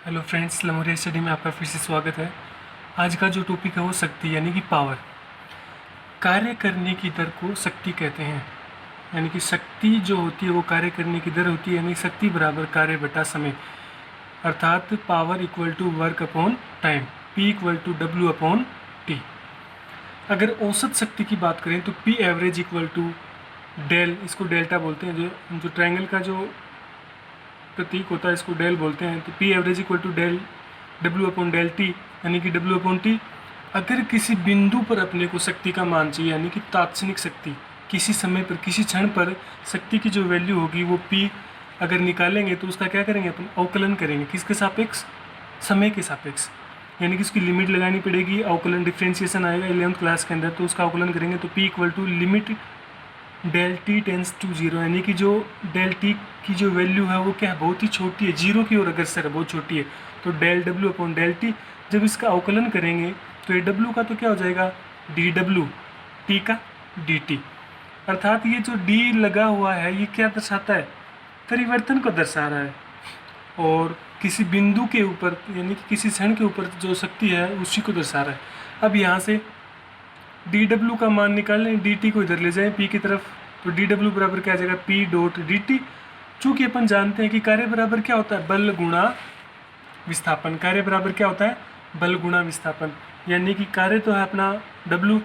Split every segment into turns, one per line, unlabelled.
Hello friends, लमोरिया study में आपका फिर से स्वागत है। आज का जो टॉपिक है वो शक्ति यानी कि पावर। कार्य करने की दर को शक्ति कहते हैं। यानी कि शक्ति जो होती है वो कार्य करने की दर होती है, यानी शक्ति बराबर कार्य बटा समय, अर्थात power equal to work upon time, P equal to W upon T. अगर औसत शक्ति की बात करें तो P average equal to del, इसको डेल्टा बोलते हैं, जो ट्रायंगल का जो प्रतीक होता है इसको डेल बोलते हैं। तो P average equal to del W upon del T, यानी कि W अपॉन टी। अगर किसी बिंदु पर अपने को शक्ति का मान चाहिए, यानी कि तात्क्षणिक शक्ति, किसी समय पर किसी क्षण पर शक्ति की जो वैल्यू होगी वो P अगर निकालेंगे तो उसका क्या करेंगे, अपन अवकलन करेंगे। किसके सापेक्ष? समय के सापेक्ष। यानी कि उसकी लिमिट लगानी पड़ेगी, अवकलन डिफ्रेंशिएशन आएगा 11th क्लास के अंदर, तो उसका अवकलन करेंगे तो P equal to limit del T tends to zero, यानी कि जो डेल टी की जो वैल्यू है वो क्या है, बहुत ही छोटी है, जीरो की ओर अग्रसर है, बहुत छोटी है। तो del W upon del T, जब इसका अवकलन करेंगे तो ये डब्ल्यू का तो क्या हो जाएगा डी डब्ल्यू, टी का डी टी। अर्थात ये जो डी लगा हुआ है ये क्या दर्शाता है, परिवर्तन को दर्शा रहा है। और किसी बिंदु के ऊपर यानी कि किसी क्षण के ऊपर जो शक्ति है उसी को दर्शा रहा है। अब यहाँ से डी डब्ल्यू का मान निकालें, डी टी को इधर ले जाएं पी की तरफ, तो डी डब्ल्यू बराबर क्या आ जाएगा, पी डॉट डी टी। चूँकि अपन जानते हैं कि कार्य बराबर क्या होता है, बल गुणा विस्थापन। कार्य बराबर क्या होता है, बल गुणा विस्थापन। यानी कि कार्य तो है अपना डब्ल्यू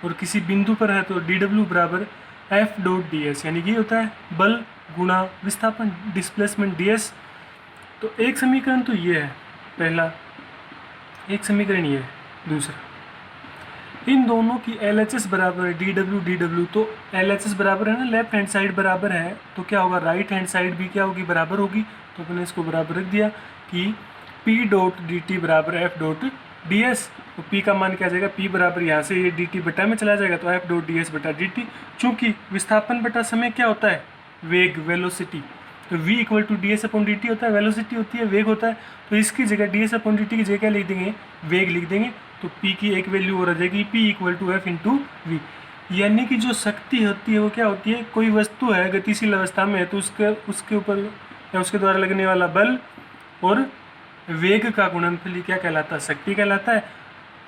और किसी बिंदु पर है तो डी डब्ल्यू बराबर एफ डॉट डी एस, यानी कि होता है बल गुणा विस्थापन, डिस्प्लेसमेंट डी एस। तो एक समीकरण तो ये है पहला, एक समीकरण ये है दूसरा। इन दोनों की LHS बराबर है डी डब्ल्यू, तो LHS बराबर है ना, लेफ्ट हैंड साइड बराबर है तो क्या होगा, राइट हैंड साइड भी क्या होगी, बराबर होगी। तो अपने इसको बराबर रख दिया कि P डॉट डी टी बराबर एफ डॉट डी एस। तो P का मान क्या आ जाएगा, P बराबर यहाँ से ये डी टी बटा में चला जाएगा तो एफ डॉट डी एस बटा डी टी। चूँकि विस्थापन बटा समय क्या होता है, वेग, वेलोसिटी, तो v equal to D S upon D T होता है, वेलोसिटी होती है, वेग होता है। तो इसकी जगह D S upon D T की जगह लिख देंगे, वेग लिख देंगे। तो p की एक वैल्यू और आ जाएगी p equal to F into V. यानी कि जो शक्ति होती है वो क्या होती है, कोई वस्तु है गतिशील अवस्था में है तो उसके ऊपर या उसके द्वारा लगने वाला बल और वेग का गुणनफल ही क्या कहलाता है, शक्ति कहलाता है।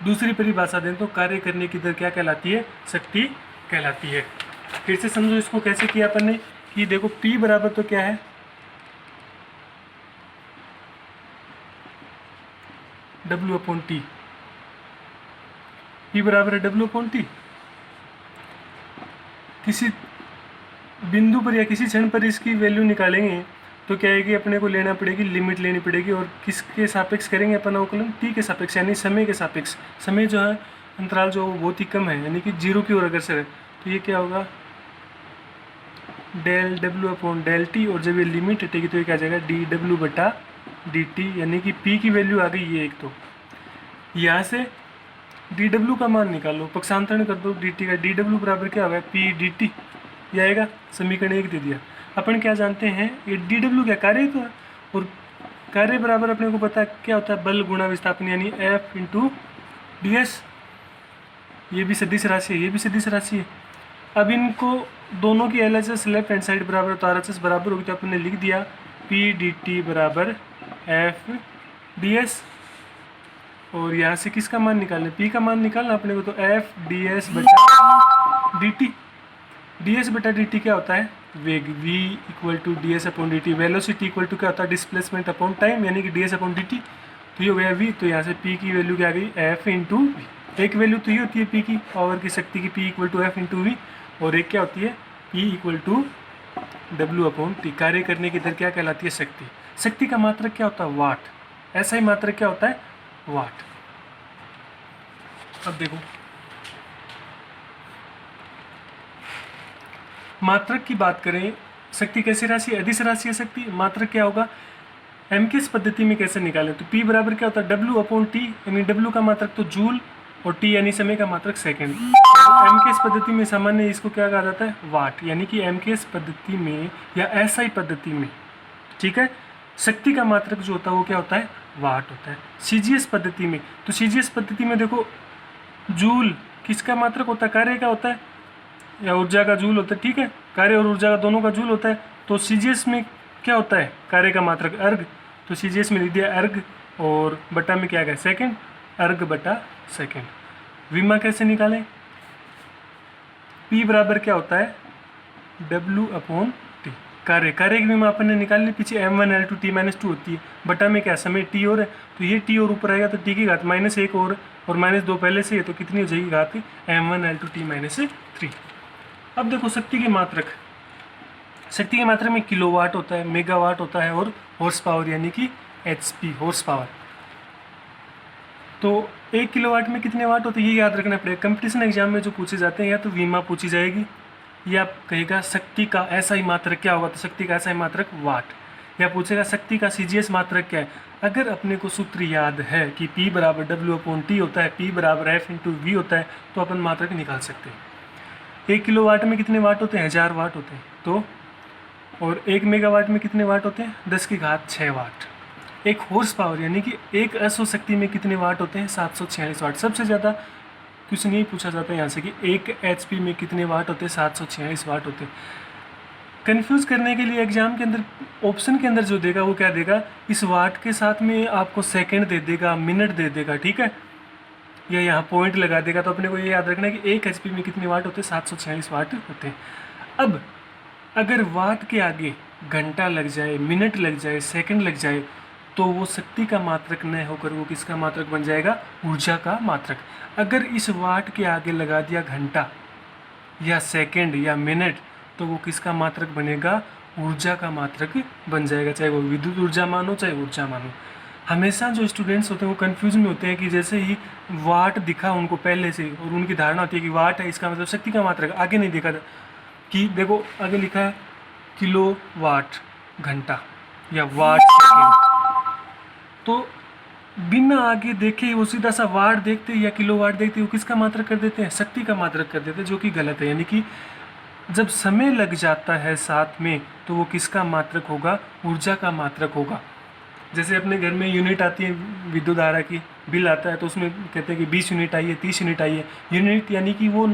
दूसरी परिभाषा दें तो कार्य करने की दर क्या कहलाती है, शक्ति कहलाती है। फिर से समझो इसको कैसे किया अपन ने, कि देखो p बराबर तो क्या है, W अपॉन टी, P बराबर है W अपॉन टी। किसी बिंदु पर या किसी क्षण पर इसकी वैल्यू निकालेंगे तो क्या है कि अपने को लेना पड़ेगी, लिमिट लेनी पड़ेगी। और किसके सापेक्ष करेंगे अपन अवकलन, टी के सापेक्ष, यानी समय के सापेक्ष। समय जो है अंतराल जो बहुत ही कम है, यानी कि जीरो की ओर अग्रसर है। तो ये क्या होगा, del W upon del T, और जब ये लिमिट हटेगी तो ये क्या आ जाएगा, डी डब्ल्यू बटा डी टी, यानी कि पी की वैल्यू आ गई ये एक। तो यहाँ से डी डब्ल्यू का मान निकालो, पक्षांतरण कर दो डी टी का, डी डब्ल्यू बराबर क्या होगा, पी डी टी, ये आएगा। समीकरण 1 दे दिया। अपन क्या जानते हैं, ये डी डब्ल्यू क्या कार्य तो है, और कार्य बराबर अपने को पता है क्या होता है, बल गुणा विस्थापन, यानी एफ इंटू डी एस। ये भी सदिश राशि है, ये भी सदिश राशि है। अब इनको दोनों की LHS लेफ्ट हैंड साइड बराबर तो RHS बराबर होगी, तो अपन ने लिख दिया पी डी टी बराबर एफ डी एस। और यहाँ से किसका मान निकालना, P का मान निकालना अपने को, तो एफ डी एस बटा डी टी। डी एस बटा डी टी क्या होता है, वेग, v equal to D S upon D T. Velocity equal to क्या होता है, डिस्प्लेसमेंट अपॉन टाइम, यानी कि D S upon D T. तो ये हो गया v, तो यहाँ से P की वैल्यू क्या आ गई, एफ इंटू वी। एक वैल्यू तो ये होती है P की, पावर की, शक्ति की, P equal to F into V, और एक क्या होती है P equal to W upon T. कार्य करने की दर क्या कहलाती है, शक्ति। शक्ति का मात्रक क्या होता है, वाट। ऐसा ही मात्रक क्या होता है, वाट। अब देखो मात्रक की बात करें, शक्ति कैसी राशि, अदिश राशि है शक्ति। मात्रक क्या होगा, एमकेएस पद्धति में कैसे निकालें, तो P बराबर क्या होता है, W अपॉन टी, यानी W का मात्रक तो जूल और T यानी समय का मात्रक सेकंड। तो एमकेएस पद्धति में सामान्य इसको क्या कहा जाता है, वाट। यानी कि एमकेएस पद्धति में या SI पद्धति में, ठीक है, शक्ति का मात्रक जो होता है वो क्या होता है, वाट होता है। CGS पद्धति में, तो CGS पद्धति में देखो जूल किसका मात्रक होता है, कार्य का होता है, या ऊर्जा का जूल होता है, ठीक है, कार्य और ऊर्जा का दोनों का जूल होता है। तो CGS में क्या होता है, कार्य का मात्रक अर्ग। तो CGS में लिख दिया अर्ग और बटा में क्या गया सेकंड, अर्ग बटा सेकंड। विमा कैसे निकालें, P बराबर क्या होता है W/T। कार्य की विमा अपन ने निकाल ली पीछे, m1L2 T-2 होती है, बटा में क्या समय T और है, तो ये T और ऊपर आएगा तो T की घात -1 और -2 पहले से है, तो कितनी हो जाएगी घात m1L2 T-3। अब देखो शक्ति की मात्रा में किलोवाट होता है, मेगावाट होता है और हॉर्स पावर यानी कि HP हॉर्स पावर। तो 1 किलोवाट में कितने वाट होते हैं ये याद रखना पड़ेगा। कंपटीशन एग्जाम में जो पूछे जाते हैं या तो विमा पूछी जाएगी या कहेगा शक्ति का ऐसा ही मात्रक क्या होगा, तो शक्ति का ऐसा ही मात्रक वाट, या पूछेगा शक्ति का CGS मात्रक क्या है। अगर अपने को सूत्र याद है कि P बराबर W/T होता है, P बराबर F/V होता है, तो अपन मात्रक निकाल सकते हैं। 1 किलोवाट में कितने वाट होते हैं 1000 वाट होते हैं, तो और 1 मेगावाट में कितने वाट होते हैं 10⁶ वाट। एक हॉर्स पावर यानी कि एक अश्व शक्ति में कितने वाट होते हैं 746 वाट। सबसे ज़्यादा क्वेश्चन यही पूछा जाता है यहाँ से कि 1 HP में कितने वाट होते हैं 746 वाट होते हैं। कंफ्यूज करने के लिए एग्जाम के अंदर ऑप्शन के अंदर जो देगा वो क्या देगा, इस वाट के साथ में आपको सेकंड दे देगा, मिनट दे देगा, ठीक है, या यहाँ पॉइंट लगा देगा। तो अपने को ये याद रखना है कि 1 HP में कितने वाट होते हैं 746 वाट होते हैं। अब अगर वाट के आगे घंटा लग जाए, मिनट लग जाए, सेकंड लग जाए, तो वो शक्ति का मात्रक न होकर वो किसका मात्रक बन जाएगा, ऊर्जा का मात्रक। अगर इस वाट के आगे लगा दिया घंटा या सेकंड या मिनट, तो वो किसका मात्रक बनेगा, ऊर्जा का मात्रक बन जाएगा, चाहे वो विद्युत ऊर्जा मानो चाहे ऊर्जा मानो। हमेशा जो स्टूडेंट्स होते हैं वो कंफ्यूज में होते हैं कि जैसे ही वाट दिखा उनको पहले से और उनकी धारणा होती है कि वाट है इसका मतलब शक्ति का मात्रक, आगे नहीं देखा था कि देखो आगे लिखा है किलो वाट घंटा या वाट सेकेंड, तो बिना आगे देखे वो सीधा सा वाट देखते या किलो वाट देखते वो किसका मात्रक कर देते हैं, शक्ति का मात्रक कर देते हैं, जो कि गलत है। यानी कि जब समय लग जाता है साथ में तो वो किसका मात्रक होगा, ऊर्जा का मात्रक होगा। जैसे अपने घर में यूनिट आती है विद्युत धारा की, बिल आता है तो उसमें कहते हैं कि 20 यूनिट आई है, 30 यूनिट आई है। यूनिट यानी कि वो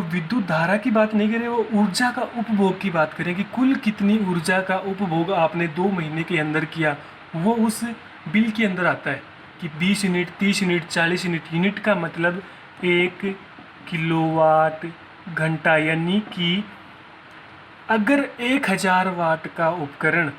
विद्युत धारा की बात नहीं करें, वो ऊर्जा का उपभोग की बात करें कि कुल कितनी ऊर्जा का उपभोग आपने 2 महीने के अंदर किया, वो उस बिल के अंदर आता है कि 20 यूनिट, 30 यूनिट, 40 यूनिट। यूनिट का मतलब 1 किलोवाट घंटा, यानी कि अगर 1000 वाट का उपकरण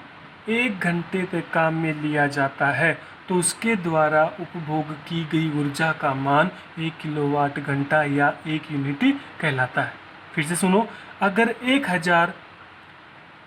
1 घंटे तक काम में लिया जाता है तो उसके द्वारा उपभोग की गई ऊर्जा का मान 1 किलोवाट घंटा या 1 यूनिट कहलाता है। फिर से सुनो, अगर 1000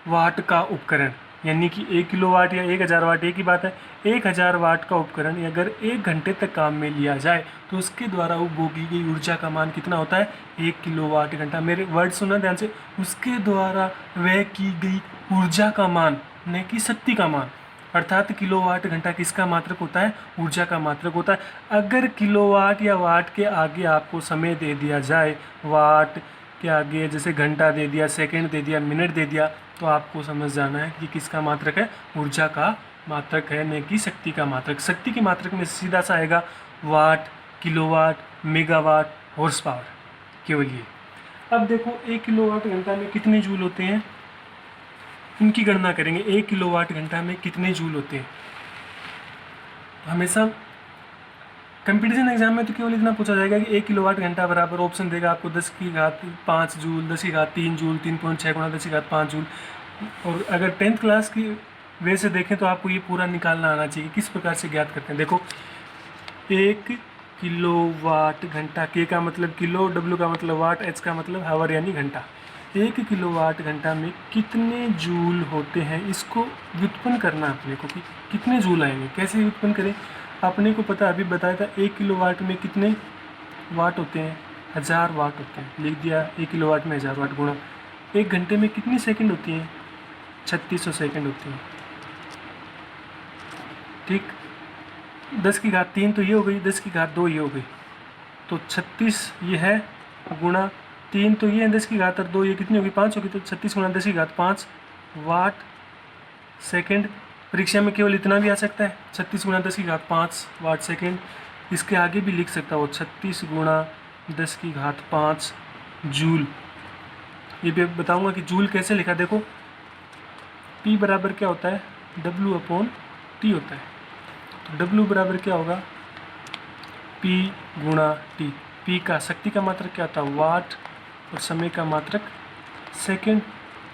वाट का उपकरण यानी कि 1 किलोवाट या 1000 वाट एक ही बात है, 1000 वाट का उपकरण अगर 1 घंटे तक काम में लिया जाए तो उसके द्वारा उपभोग की गई ऊर्जा का मान कितना होता है, 1 किलोवाट घंटा। मेरे वर्ड सुना ध्यान से, उसके द्वारा व्यय की गई ऊर्जा का मान, न कि शक्ति का मान। अर्थात किलोवाट घंटा किसका मात्रक होता है, ऊर्जा का मात्रक होता है। अगर किलोवाट या वाट के आगे आपको समय दे दिया जाए, वाट के आगे जैसे घंटा दे दिया, सेकंड दे दिया, मिनट दे दिया, तो आपको समझ जाना है कि किसका मात्रक है, ऊर्जा का मात्रक है, न कि शक्ति का मात्रक। शक्ति के मात्रक में सीधा सा आएगा वाट, किलोवाट, मेगावाट, हॉर्स पावर, केवल ये। अब देखो 1 किलोवाट घंटा में कितने जूल होते हैं, इनकी गणना करेंगे। 1 किलोवाट घंटा में कितने जूल होते हैं। हमेशा कंपटीशन एग्जाम में तो केवल इतना पूछा जाएगा कि 1 किलोवाट घंटा बराबर ऑप्शन देगा आपको 10⁵5 जूल, 10⁵3 जूल, 3.6 × 10⁵5 जूल। और अगर 10th क्लास की वे से देखें तो आपको ये पूरा निकालना आना चाहिए किस प्रकार से ज्ञात करते हैं। देखो 1 किलोवाट घंटा, के का मतलब किलो, डब्ल्यू का मतलब वाट, एच का मतलब हावर यानी घंटा। 1 किलोवाट घंटा में कितने जूल होते हैं, इसको व्युत्पन्न करना अपने को कि कितने जूल आएंगे। कैसे व्युत्पन्न करें, अपने को पता अभी बताया था 1 किलोवाट में कितने वाट होते हैं, 1000 वाट होते हैं। लिख दिया 1 किलोवाट में 1000 वाट गुणा 1 घंटे में कितनी सेकंड होती हैं, 3600 सेकंड होती हैं। ठीक, 10⁵3 तो ये हो गई, 10⁵2 ये हो गई, तो 36 ये है गुणा 3 तो ये है, 10⁵2 ये कितनी होगी, 5 होगी, तो 36 × 10⁵5 वाट सेकंड। परीक्षा में केवल इतना भी आ सकता है, 36 × 10⁵5 वाट सेकंड। इसके आगे भी लिख सकता हो 36 × 10⁵5 जूल। ये भी बताऊंगा कि जूल कैसे लिखा। देखो P बराबर क्या होता है, W/T होता है। तो W बराबर क्या होगा, P गुणा T। P का शक्ति का मात्रक क्या होता है, वाट, और समय का मात्रक सेकंड,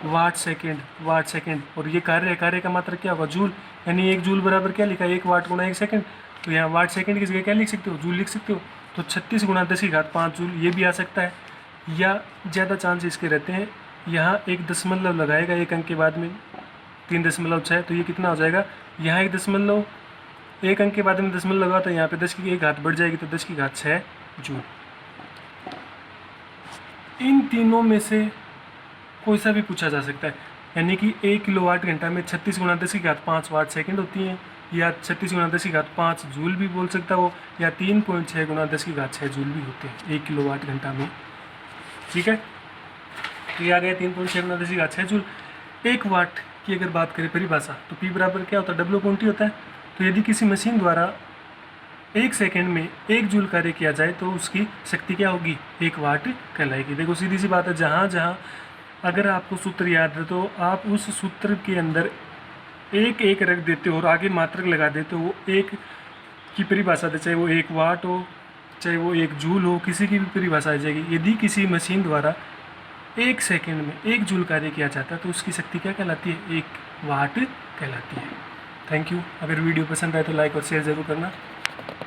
वाट सेकंड। और ये कार्य का मात्रक क्या होगा, जूल, यानी 1 जूल बराबर क्या लिखा है, 1 वाट गुणा 1 सेकंड। तो यहाँ वाट सेकंड की जगह क्या लिख सकते हो, जूल लिख सकते हो। तो 36 गुणा 10⁵ जूल ये भी आ सकता है, या ज़्यादा चांस इसके रहते हैं यहाँ एक दशमलव लगाएगा एक अंक के बाद में 3.6, तो ये कितना हो जाएगा, यहाँ एक दशमलव, एक अंक के बाद में दशमलव लगा तो यहाँ पे 10⁻⁴ बढ़ जाएगी, तो 10�6 जूल। इन तीनों में से कोई सा भी पूछा जा सकता है, यानी कि 1 किलोवाट घंटा में 36 गुणा 10⁵5 वाट सेकंड होती हैं, या 36 गुणा 10⁵5 जूल भी बोल सकता हो, या 3.6 गुणा 10�6 जूल भी होते हैं 1 किलोवाट घंटा में। ठीक है, तो ये आ गया 3.6 गुणा 10�6 जूल। 1 वाट की अगर बात करें परिभाषा, तो P बराबर क्या होता है, W/T होता है। तो यदि किसी मशीन द्वारा 1 सेकेंड में 1 जूल कार्य किया जाए तो उसकी शक्ति क्या होगी, 1 वाट कहलाएगी। देखो सीधी सी बात है, जहाँ जहाँ अगर आपको सूत्र याद है तो आप उस सूत्र के अंदर एक रख देते हो और आगे मात्रक लगा देते हो, वो एक की परिभाषा दे, चाहे वो 1 वाट हो, चाहे वो 1 जूल हो, किसी की भी परिभाषा आ जाएगी। यदि किसी मशीन द्वारा 1 सेकेंड में 1 जूल कार्य किया जाता है तो उसकी शक्ति क्या कहलाती है, 1 वाट कहलाती है। Thank you. अगर वीडियो पसंद आए तो लाइक और शेयर ज़रूर करना।